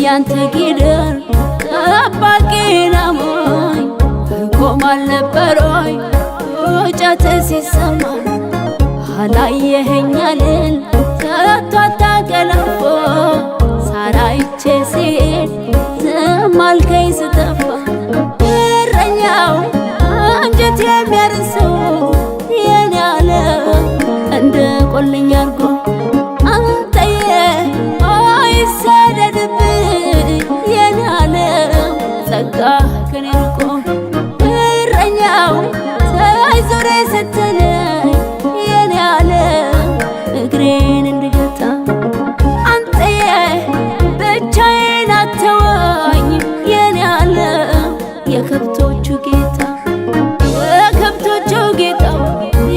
ያንተ ጊደር ጠባቂና ሞኝ ቆማል ነበሮይ ጫተ ሲሰማ አላየኸኛልን ተቷታ ቀለፎ ሳራይቼ ሲሄድ ዝም አልከኝ ስጠፋ እረኛው አንጀት የሚያርሰው የኔ ያለ እንደ ቆልኝ አርጎ አንተዬ አይሰደድብኝ የኔ ያለ ጸጋ ከኔ ርቆ እረኛው ሳይዞሬ ስትለኝ የኔ ያለ እግሬን እንድገታ አንተዬ ብቻዬን አተወኝ የኔ ያለ የከብቶቹ ጌታ የከብቶቹ ጌታ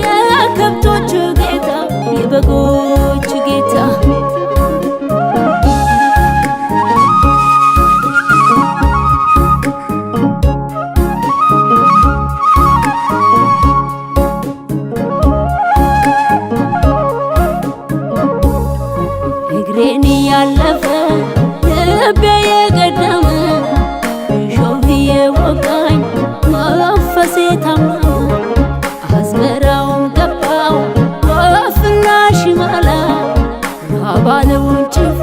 የከብቶቹ ጌታ የበጎቹ ጌታ እግሬን ያለፈ ልቤ የቀደመ ሾህ የወጋኝ መንፈሴ ታመመ አዝመራውን ገባው ወፍና ሽመላ ባለውን ጭፎ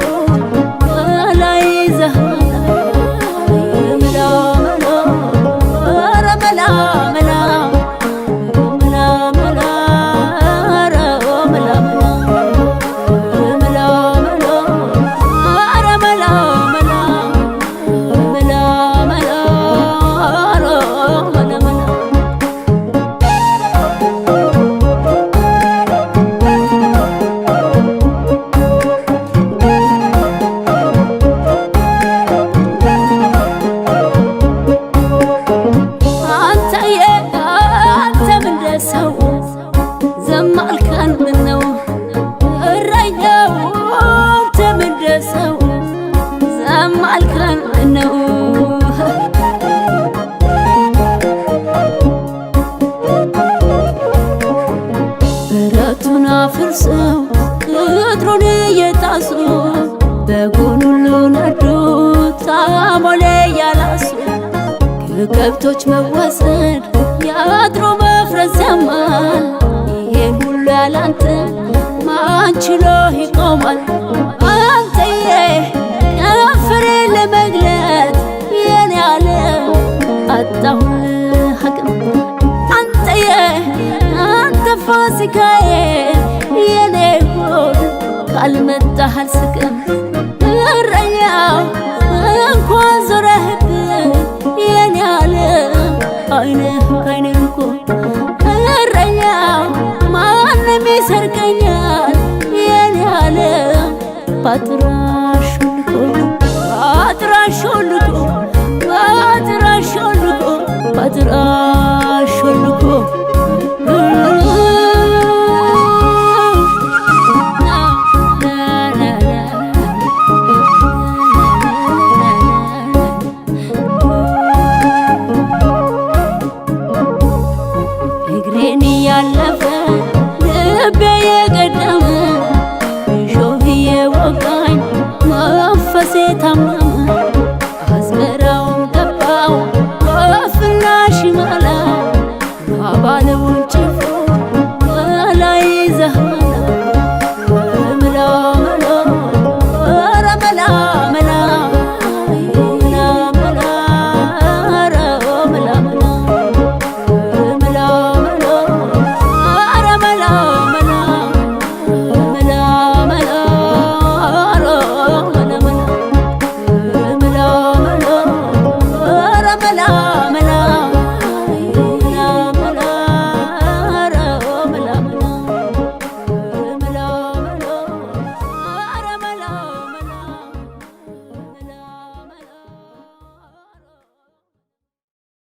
ላይ ዘህላ መላ መላ ኧረ መላ መላ መላ መላ ኧረ መላ መላ በረቱን አፍርሰው ቅጥሩን እየጣሱ በጎን ሁሉ ነዶ ታሞሌ ያላሱ ከከብቶች መወሰድ ያድሮ መፍረስ ያማል ይሄን ሁሉ ያላንተ ማን ችሎ ይቆማል አንተዬ ከንፈሬ ለመግለጥ የኔ ያለ አጣሁልህ አቅም አንተዬ አንተ ፋሲካዬ የኔ ሆድ ካልመጣህ አልስቅም እረኛው እንኳን ዞረህብኝ የኔ ያለ አይንህ ከዓይኔ ርቆ እረኛው ማንም ይሰርቀኛል የኔ ያለ ባጥራሽ ሾልኮ ባጥራሽ ሾልኮ ባጥራሽ ሾልኮ ባጥራሽ ሾልኮ እግሬን ያለፈ ልቤ የቀደመ